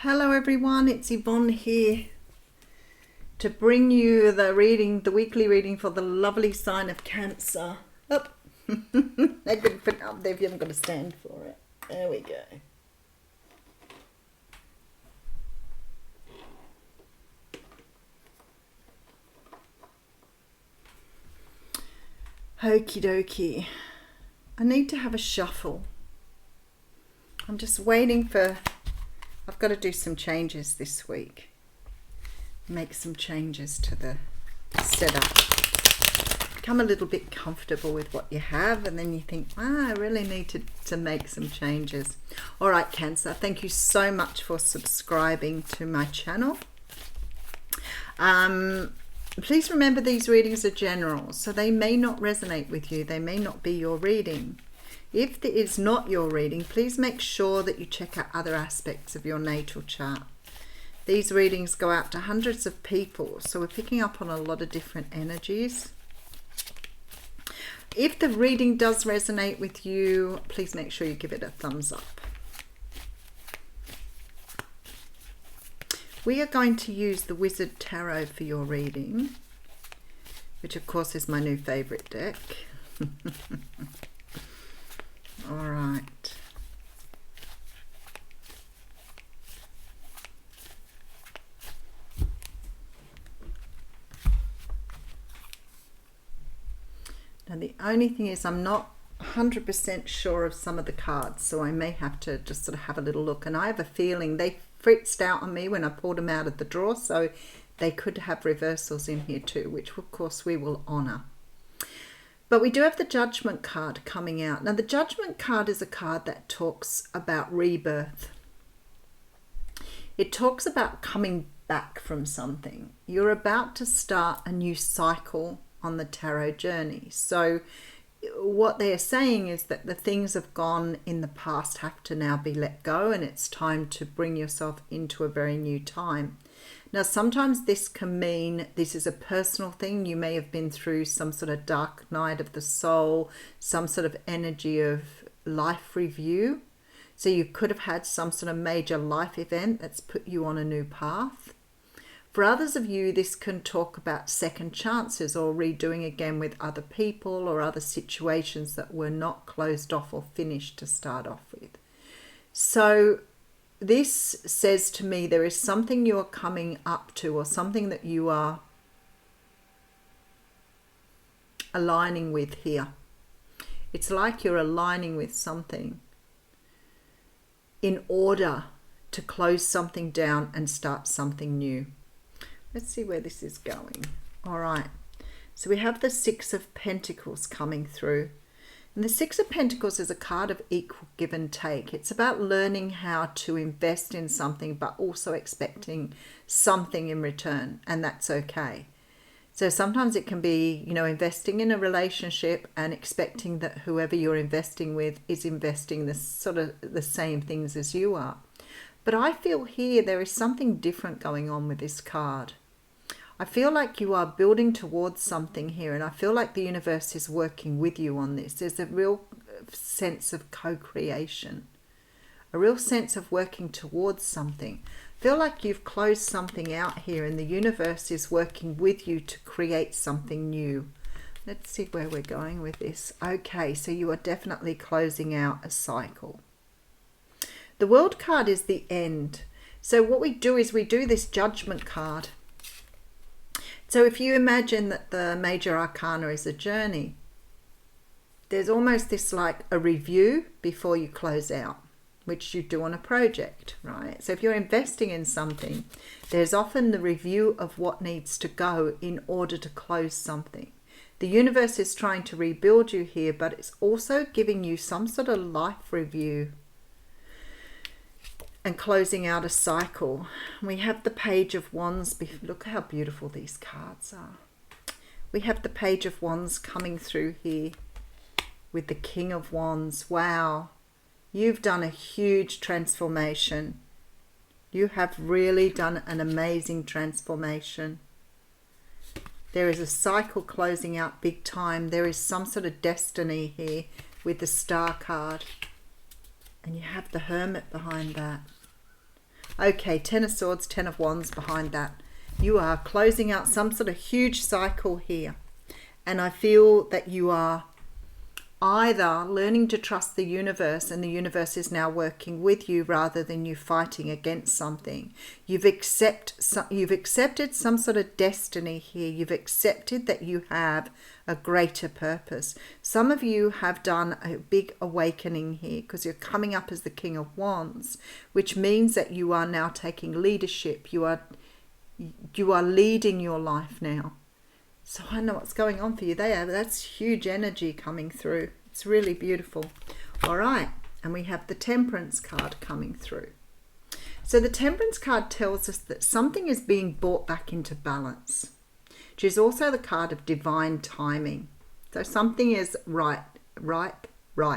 Hello everyone, it's Yvonne here to bring you the weekly reading for the lovely sign of Cancer. Up. They could put it up there if you haven't got a stand for it. There we go. Okie dokie. I need to have a shuffle. I'm just waiting for... I've got to do some changes this week. Make some changes to the setup. Become a little bit comfortable with what you have, and then you think, I really need to make some changes. All right, Cancer, thank you so much for subscribing to my channel. Please remember these readings are general, so they may not resonate with you. They may not be your reading. If it is not your reading, please make sure that you check out other aspects of your natal chart. These readings go out to hundreds of people, so we're picking up on a lot of different energies. If the reading does resonate with you, please make sure you give it a thumbs up. We are going to use the Wizard Tarot for your reading, which of course is my new favorite deck. All right. Now the only thing is I'm not 100% sure of some of the cards, so I may have to just sort of have a little look. And I have a feeling they fritzed out on me when I pulled them out of the drawer, so they could have reversals in here too, which of course we will honour. But we do have the Judgment card coming out. Now the Judgment card is a card that talks about rebirth. It talks about coming back from something. You're about to start a new cycle on the tarot journey. So what they're saying is that the things have gone in the past have to now be let go, and it's time to bring yourself into a very new time. Now, sometimes this can mean this is a personal thing. You may have been through some sort of dark night of the soul, some sort of energy of life review. So you could have had some sort of major life event that's put you on a new path. For others of you, this can talk about second chances or redoing again with other people or other situations that were not closed off or finished to start off with. So this says to me there is something you are coming up to, or something that you are aligning with here. It's like you're aligning with something in order to close something down and start something new. Let's see where this is going. All right. So we have the Six of Pentacles coming through. And the Six of Pentacles is a card of equal give and take. It's about learning how to invest in something, but also expecting something in return. And that's okay. So sometimes it can be, investing in a relationship and expecting that whoever you're investing with is investing the same things as you are. But I feel here there is something different going on with this card. I feel like you are building towards something here, and I feel like the universe is working with you on this. There's a real sense of co-creation, a real sense of working towards something. I feel like you've closed something out here, and the universe is working with you to create something new. Let's see where we're going with this. Okay, so you are definitely closing out a cycle. The World card is the end. So what we do is we do this Judgment card. So if you imagine that the major arcana is a journey, there's almost this like a review before you close out, which you do on a project, right? So if you're investing in something, there's often the review of what needs to go in order to close something. The universe is trying to rebuild you here, but it's also giving you some sort of life review and closing out a cycle. We have the Page of Wands. Look how beautiful these cards are. We have the Page of Wands coming through here with the King of Wands. Wow, you've done a huge transformation. You have really done an amazing transformation. There is a cycle closing out big time. There is some sort of destiny here with the Star card. And you have the Hermit behind that. Okay, Ten of Swords, Ten of Wands behind that. You are closing out some sort of huge cycle here. And I feel that you are either learning to trust the universe, and the universe is now working with you rather than you fighting against something. You've accepted some sort of destiny here. You've accepted that you have a greater purpose. Some of you have done a big awakening here because you're coming up as the King of Wands, which means that you are now taking leadership. You are leading your life now. So I know what's going on for you. That's huge energy coming through. It's really beautiful. All right. And we have the Temperance card coming through. So the Temperance card tells us that something is being brought back into balance, which is also the card of divine timing. So something is ripe for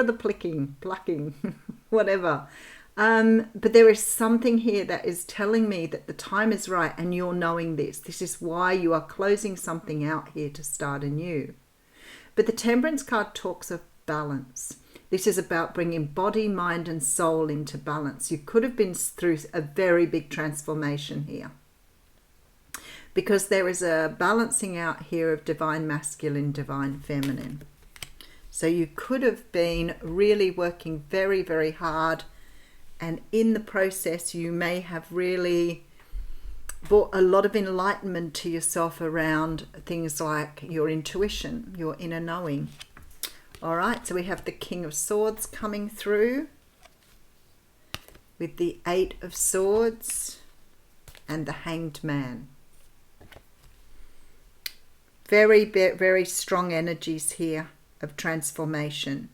the plucking, whatever. But there is something here that is telling me that the time is right, and you're knowing this. This is why you are closing something out here to start anew. But the Temperance card talks of balance. This is about bringing body, mind, and soul into balance. You could have been through a very big transformation here, because there is a balancing out here of divine masculine, divine feminine. So you could have been really working very, very hard. And in the process, you may have really brought a lot of enlightenment to yourself around things like your intuition, your inner knowing. All right, so we have the King of Swords coming through with the Eight of Swords and the Hanged Man. Very, very strong energies here of transformation,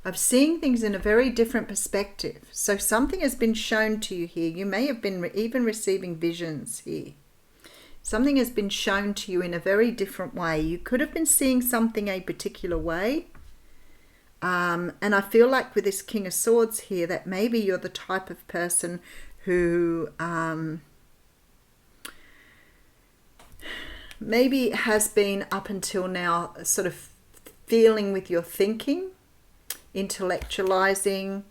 of seeing things in a very different perspective. So something has been shown to you here. You may have been even receiving visions here. Something has been shown to you in a very different way. You could have been seeing something a particular way. And I feel like with this King of Swords here, that maybe you're the type of person who maybe has been up until now sort of feeling with your thinking, intellectualizing,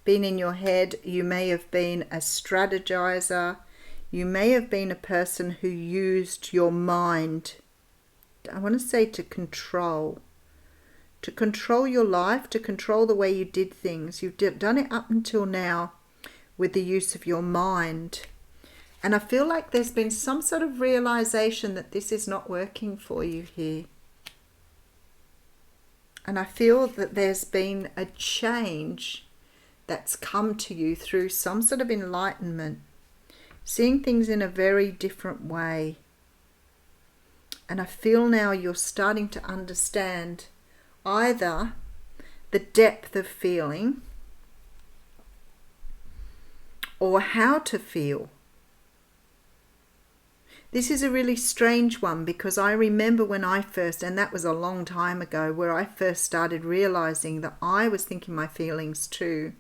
been in your head. You may have been a strategizer. You may have been a person who used your mind, I want to say, to control your life, to control the way you did things. You've done it up until now with the use of your mind. And I feel like there's been some sort of realization that this is not working for you here. And I feel that there's been a change that's come to you through some sort of enlightenment, seeing things in a very different way. And I feel now you're starting to understand either the depth of feeling or how to feel. This is a really strange one, because I remember when I first, and that was a long time ago, where I first started realizing that I was thinking my feelings too,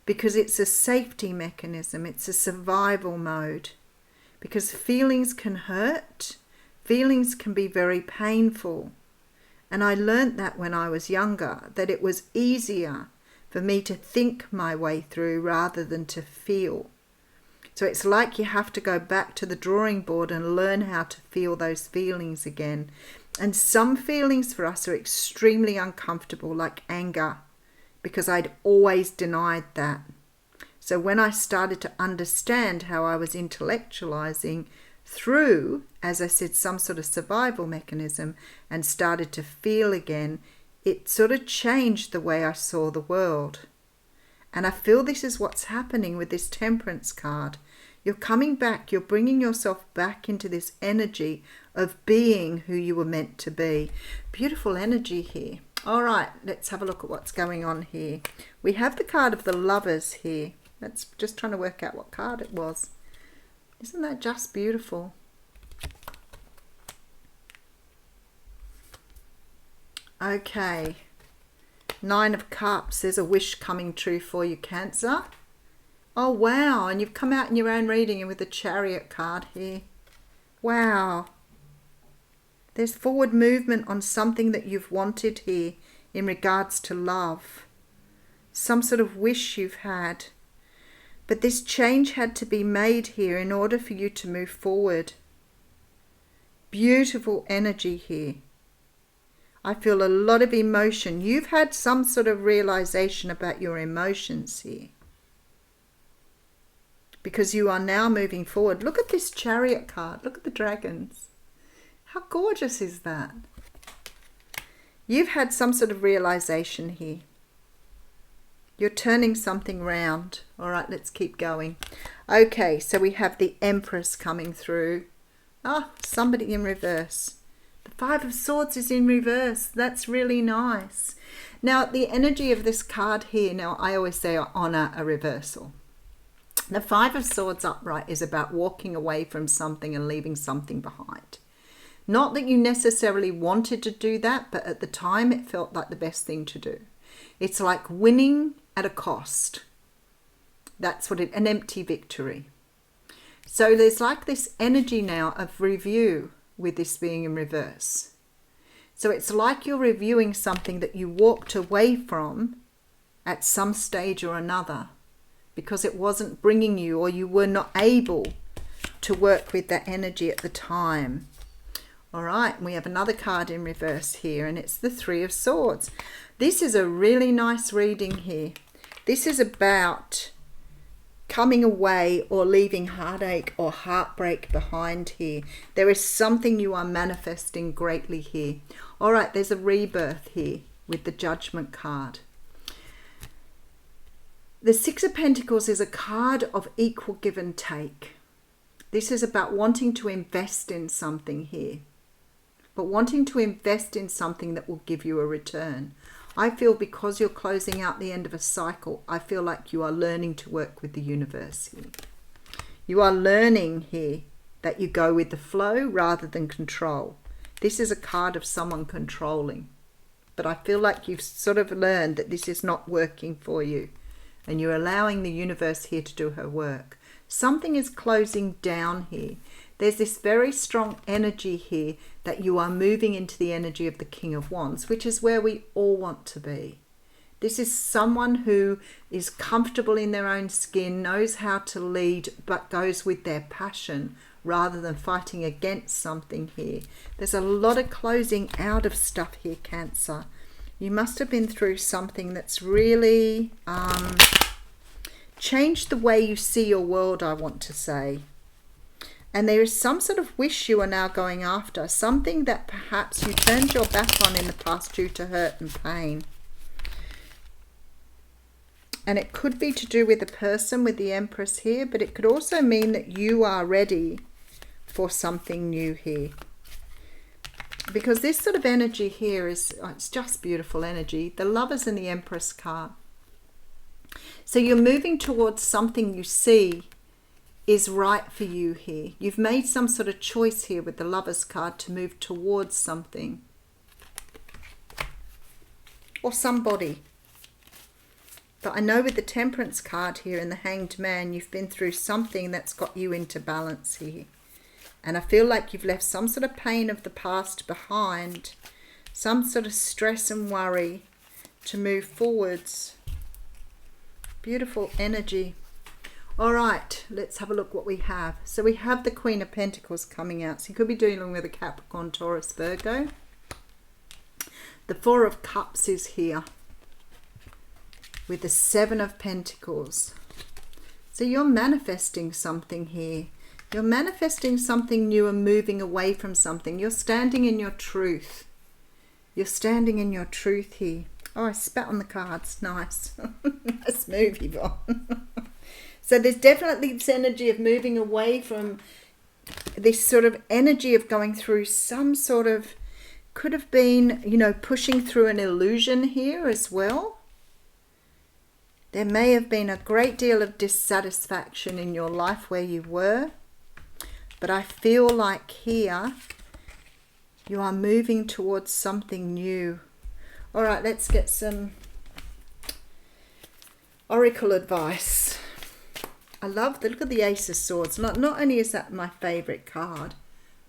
because it's a safety mechanism, it's a survival mode, because feelings can hurt, feelings can be very painful. And I learnt that when I was younger, that it was easier for me to think my way through rather than to feel. So it's like you have to go back to the drawing board and learn how to feel those feelings again. And some feelings for us are extremely uncomfortable, like anger, because I'd always denied that. So when I started to understand how I was intellectualizing through, as I said, some sort of survival mechanism, and started to feel again, it sort of changed the way I saw the world. And I feel this is what's happening with this Temperance card. You're coming back, you're bringing yourself back into this energy of being who you were meant to be. Beautiful energy here. All right, let's have a look at what's going on here. We have the card of the Lovers here. Let's just trying to work out what card it was. Isn't that just beautiful? Okay. Nine of Cups. There's a wish coming true for you, Cancer. Oh, wow. And you've come out in your own reading and with the Chariot card here. Wow. There's forward movement on something that you've wanted here in regards to love. some sort of wish you've had. But this change had to be made here in order for you to move forward. Beautiful energy here. I feel a lot of emotion. You've had some sort of realization about your emotions here, because you are now moving forward. Look at this Chariot card. Look at the dragons. How gorgeous is that? You've had some sort of realization here. You're turning something round. All right, let's keep going. Okay, so we have the Empress coming through. Ah, somebody in reverse. The Five of Swords is in reverse. That's really nice. Now, the energy of this card here, now I always say I honor a reversal. The Five of Swords upright is about walking away from something and leaving something behind. Not that you necessarily wanted to do that, but at the time it felt like the best thing to do. It's like winning at a cost. That's what an empty victory. So there's like this energy now of review with this being in reverse. So it's like you're reviewing something that you walked away from at some stage or another because it wasn't bringing you, or you were not able to work with that energy at the time. All right, we have another card in reverse here, and it's the Three of Swords. This is a really nice reading here. This is about coming away or leaving heartache or heartbreak behind here. There is something you are manifesting greatly here. All right, there's a rebirth here with the Judgment card. The Six of Pentacles is a card of equal give and take. This is about wanting to invest in something here, but wanting to invest in something that will give you a return. I feel because you're closing out the end of a cycle, I feel like you are learning to work with the universe here. You are learning here that you go with the flow rather than control. This is a card of someone controlling, but I feel like you've sort of learned that this is not working for you, and you're allowing the universe here to do her work. Something is closing down here. There's this very strong energy here that you are moving into the energy of the King of Wands, which is where we all want to be. This is someone who is comfortable in their own skin, knows how to lead, but goes with their passion rather than fighting against something here. There's a lot of closing out of stuff here, Cancer. You must have been through something that's really changed the way you see your world, I want to say. And there is some sort of wish you are now going after, something that perhaps you turned your back on in the past due to hurt and pain. And it could be to do with a person with the Empress here, but it could also mean that you are ready for something new here. Because this sort of energy here is, it's just beautiful energy. The Lovers and the Empress card. So you're moving towards something you see is right for you here. You've made some sort of choice here with the Lovers card to move towards something. Or somebody. But I know with the Temperance card here and the Hanged Man, you've been through something that's got you into balance here. And I feel like you've left some sort of pain of the past behind, some sort of stress and worry to move forwards. Beautiful energy. All right, let's have a look what we have. So we have the Queen of Pentacles coming out. So you could be dealing with a Capricorn, Taurus, Virgo. The Four of Cups is here with the Seven of Pentacles. So you're manifesting something here. You're manifesting something new and moving away from something. You're standing in your truth. You're standing in your truth here. Oh, I spat on the cards. Nice. Nice move, Yvonne. So there's definitely this energy of moving away from this sort of energy of going through some sort of, could have been, you know, pushing through an illusion here as well. There may have been a great deal of dissatisfaction in your life where you were. But I feel like here you are moving towards something new. All right, let's get some oracle advice. I love the look at the Ace of Swords. Not only is that my favorite card,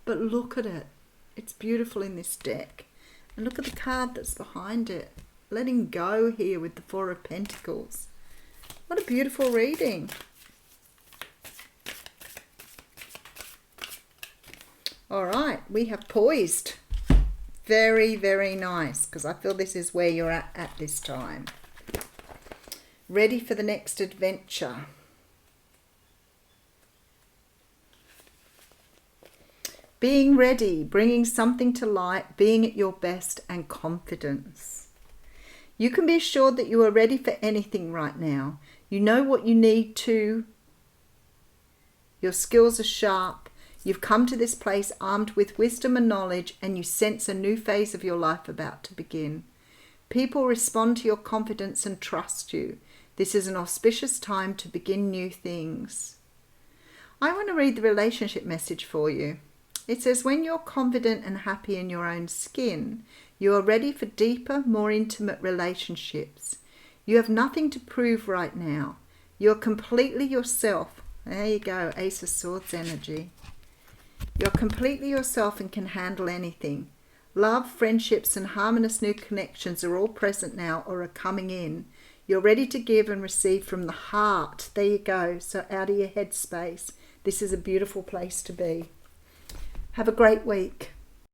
but look at it. It's beautiful in this deck. And look at the card that's behind it. letting go here with the Four of Pentacles. What a beautiful reading. All right, we have poised. Very, very nice, because I feel this is where you're at this time. Ready for the next adventure. Being ready, bringing something to light, being at your best, and confidence. You can be assured that you are ready for anything right now. You know what you need to. Your skills are sharp. You've come to this place armed with wisdom and knowledge, and you sense a new phase of your life about to begin. People respond to your confidence and trust you. This is an auspicious time to begin new things. I want to read the relationship message for you. It says, when you're confident and happy in your own skin, you are ready for deeper, more intimate relationships. You have nothing to prove right now. You're completely yourself. There you go, Ace of Swords energy. You're completely yourself and can handle anything. Love, friendships, and harmonious new connections are all present now or are coming in. You're ready to give and receive from the heart. There you go. So out of your head space. This is a beautiful place to be. Have a great week.